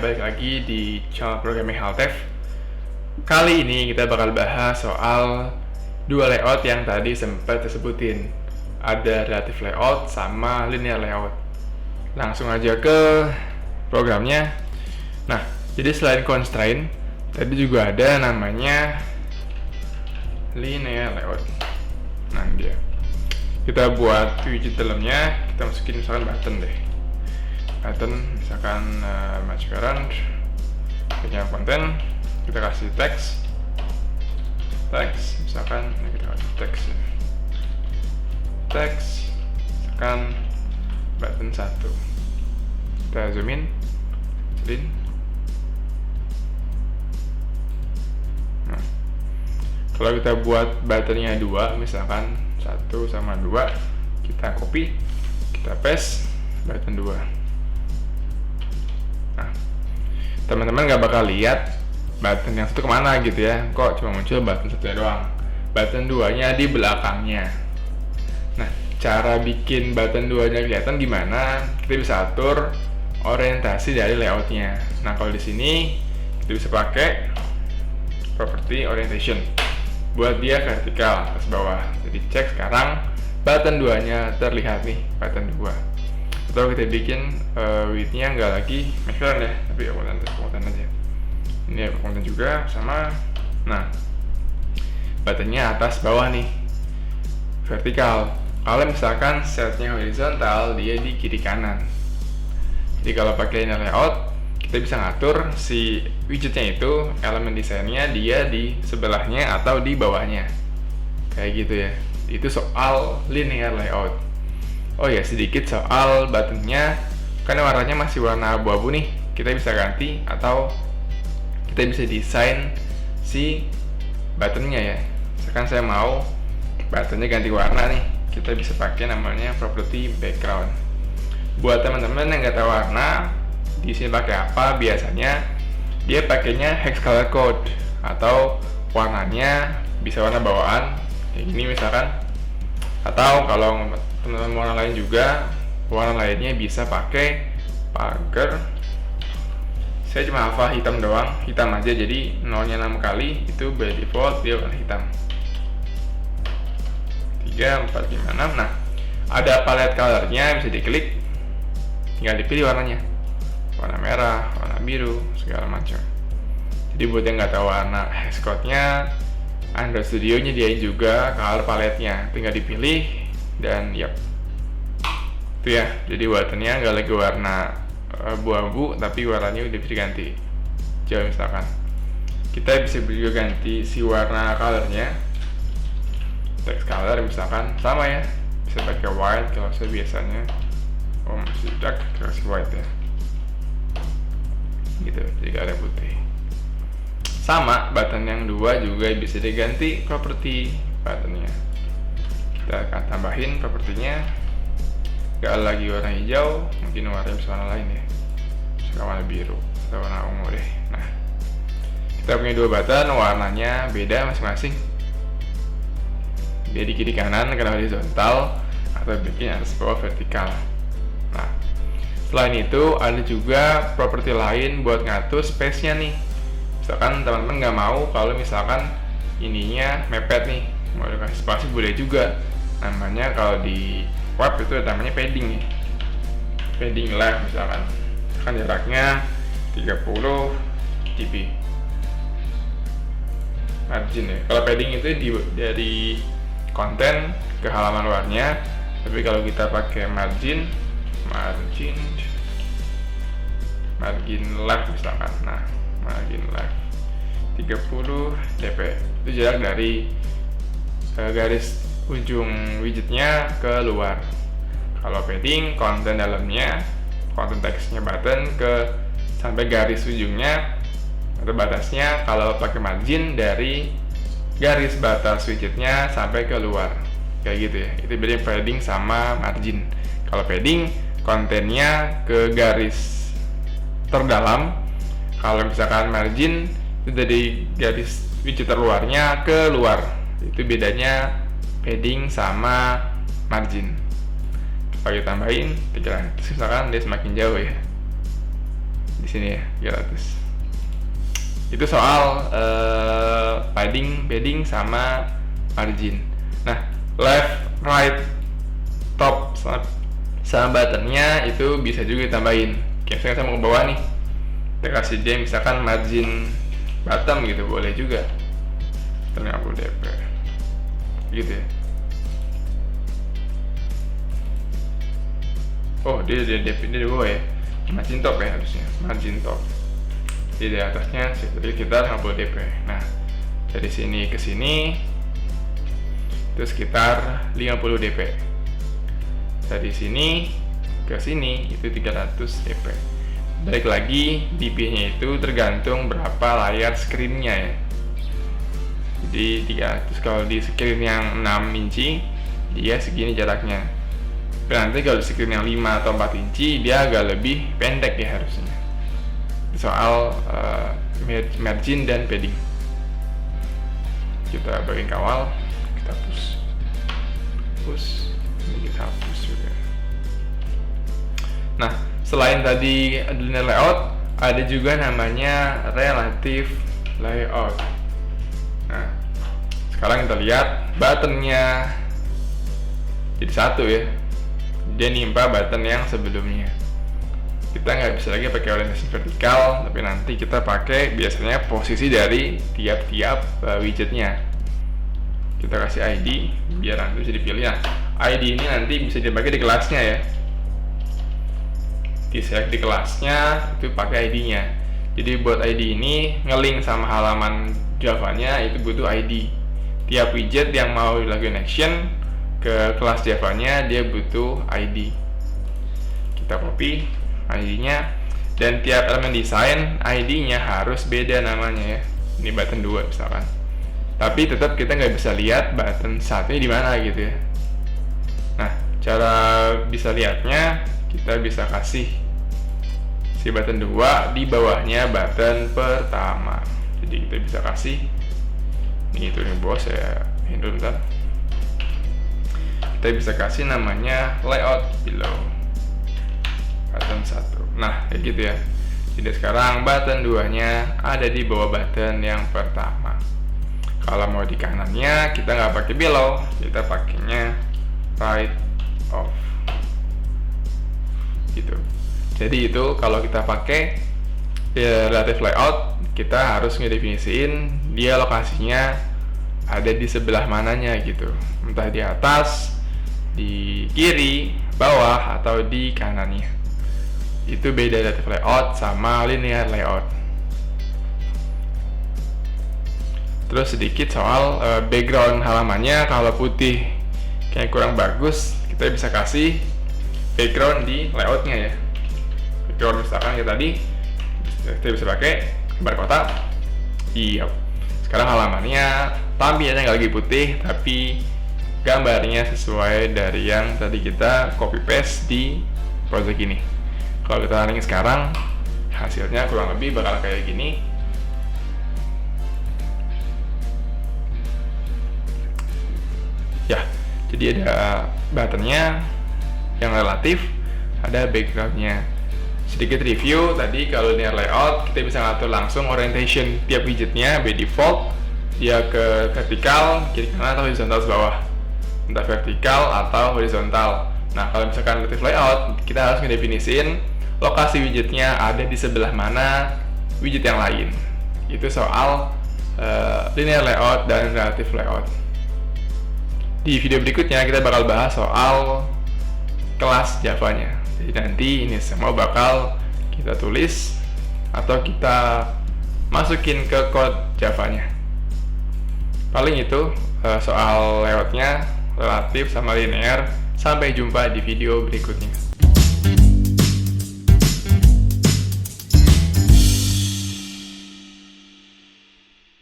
balik lagi di channel Programming Haltef. Kali ini kita bakal bahas soal dua layout yang tadi sempat disebutin. Ada relative layout sama linear layout. Langsung aja ke programnya. Nah, jadi selain constraint, tadi juga ada namanya linear layout. Nah, dia. Kita buat widget dalamnya, kita masukin misalkan button deh. Button misalkan match parent, punya konten, kita kasih teks misalkan kita kasih teks misalkan button 1, kita zoom in, kecilin. Nah, kalau kita buat buttonnya 2, misalkan 1 sama 2, kita copy, kita paste button 2. Nah, teman-teman nggak bakal lihat button yang satu kemana gitu ya, kok cuma muncul button satunya doang, button 2-nya di belakangnya. Nah, cara bikin button 2-nya kelihatan gimana, kita bisa atur orientasi dari layoutnya. Nah, kalau di sini kita bisa pakai property orientation buat dia vertikal atas bawah. Jadi cek sekarang button 2-nya terlihat nih, button 2. Atau kita bikin width-nya nggak lagi macron ya, tapi konten aja. Ini ya konten juga sama. Nah, buttonnya atas bawah nih, vertikal. Kalau misalkan setnya horizontal, dia di kiri kanan. Jadi kalau pakai linear layout, kita bisa ngatur si widgetnya itu, elemen desainnya dia di sebelahnya atau di bawahnya, kayak gitu ya. Itu soal linear layout. Oh ya, sedikit soal buttonnya, karena warnanya masih warna abu-abu nih, kita bisa ganti atau kita bisa desain si buttonnya ya. Misalkan saya mau buttonnya ganti warna nih, kita bisa pakai namanya property background. Buat teman-teman yang nggak tahu warna, di sini pakai apa? Biasanya dia pakainya hex color code, atau warnanya bisa warna bawaan kayak gini misalkan, atau kalau teman-teman warna lain juga, warna lainnya bisa pakai pagar. Saya cuma hafal hitam doang, hitam aja, jadi 0-nya 6 kali, itu by default dia warna hitam. 3, 4, 5, 6. Nah, ada palette colornya, bisa diklik, tinggal dipilih warnanya, warna merah, warna biru, segala macam. Jadi buat yang nggak tahu warna hex code-nya, Android Studio nyediain juga color palette-nya, tinggal dipilih dan yap, itu ya. Jadi buttonnya nggak lagi warna abu-abu, tapi warnanya udah bisa diganti. Jadi misalkan kita bisa juga ganti si warna colornya, text color misalkan sama ya, bisa pakai white kalau saya biasanya masih dark, kasih white ya gitu, jadi gak ada putih. Sama button yang 2 juga bisa diganti properti buttonnya. Kita akan tambahin propertinya, gak lagi warna hijau, mungkin warna bisa warna lain ya, bisa warna biru atau warna ungu deh. Nah, kita punya 2 button, warnanya beda masing-masing, dia di kiri kanan karena horizontal, atau bikin atas bawah vertikal. Nah, selain itu ada juga properti lain buat ngatur space-nya nih. Misalkan teman-teman nggak mau kalau misalkan ininya mepet nih, mau dikasih spasi boleh juga. Namanya kalau di web itu namanya padding nih, padding left misalkan jaraknya 30 dp margin ya. Kalau padding itu dari konten ke halaman luarnya, tapi kalau kita pakai margin left misalkan, nah margin left 30 dp itu jarak dari garis ujung widgetnya ke luar. Kalau padding, konten dalamnya, konten teksnya button ke sampai garis ujungnya atau batasnya. Kalau pakai margin, dari garis batas widgetnya sampai ke luar, kayak gitu ya. Itu bedanya padding sama margin. Kalau padding, kontennya ke garis terdalam. Kalau misalkan margin, itu dari garis widget terluarnya ke luar. Itu bedanya padding sama margin. Kalau kita tambahin 300, misalkan dia semakin jauh ya. di sini ya 300. Itu soal padding sama margin. Nah, left, right, top sama buttonnya itu bisa juga ditambahin. Kayak misalkan saya mau ke bawah nih, kita kasih dia misalkan margin bottom gitu, boleh juga 50 dp gitu ya. Oh, dia DP dia di bawah ya, margin top ya harusnya, margin top. Jadi di atasnya jadi sekitar 50 dp. Nah, dari sini ke sini itu sekitar 50 dp. Dari sini ke sini itu 300 dp. Balik lagi, dp-nya itu tergantung berapa layar screen-nya ya. Jadi 300 kalau di screen yang 6 inci dia segini jaraknya. Tapi nanti kalau di screen yang 5 atau 4 inci dia agak lebih pendek ya harusnya. Soal margin dan padding. Kita bagian kawal, kita push, ini kita hapus juga. Nah, selain tadi linear layout, ada juga namanya relative layout. Nah, sekarang kita lihat buttonnya jadi satu ya, dia nimpa button yang sebelumnya. Kita nggak bisa lagi pakai orientasi vertikal, tapi nanti kita pakai biasanya posisi dari tiap-tiap widgetnya. Kita kasih ID biar nanti bisa dipilih. Nah, ID ini nanti bisa dipakai di kelasnya ya. Di select di kelasnya itu pakai ID-nya. Jadi buat ID ini nge-link sama halaman Java-nya itu butuh ID. Tiap widget yang mau dilakukan action ke kelas Java-nya dia butuh ID. Kita copy ID-nya, dan tiap elemen desain ID-nya harus beda namanya ya. Ini button 2 misalkan. Tapi tetap kita nggak bisa lihat button satunya di mana gitu ya. Nah, cara bisa lihatnya kita bisa kasih si button 2 di bawahnya button pertama. Jadi kita bisa kasih ini itu nih bos, saya handle bentar. Kita bisa kasih namanya layout below button 1. Nah, kayak gitu ya. Jadi sekarang button 2-nya ada di bawah button yang pertama. Kalau mau di kanannya kita nggak pakai below, kita pakainya right off gitu. Jadi itu kalau kita pakai relative layout, kita harus ngedefinisiin dia lokasinya ada di sebelah mananya gitu, entah di atas, di kiri, bawah, atau di kanannya. Itu beda relative layout sama linear layout. Terus sedikit soal background halamannya, kalau putih kayak kurang bagus, kita bisa kasih background di layoutnya ya. Background misalkan kayak tadi, kita bisa pakai gambar kotak. Iya. Sekarang halamannya tampilannya nggak lagi putih, tapi gambarnya sesuai dari yang tadi kita copy paste di project ini. Kalau kita running sekarang, hasilnya kurang lebih bakal kayak gini. Ya, jadi ada buttonnya yang relatif, ada backgroundnya. Sedikit review tadi, kalau linear layout kita bisa ngatur langsung orientation tiap widgetnya by default, dia ke vertikal, kiri kanan, atau horizontal ke bawah, entah vertikal atau horizontal. Nah, kalau misalkan relative layout, kita harus ngedefinisiin lokasi widgetnya ada di sebelah mana widget yang lain. Itu soal linear layout dan relative layout. Di video berikutnya kita bakal bahas soal kelas Java-nya. Jadi nanti ini semua bakal kita tulis atau kita masukin ke code Java-nya. Paling itu soal layoutnya, relatif sama linear. Sampai jumpa di video berikutnya.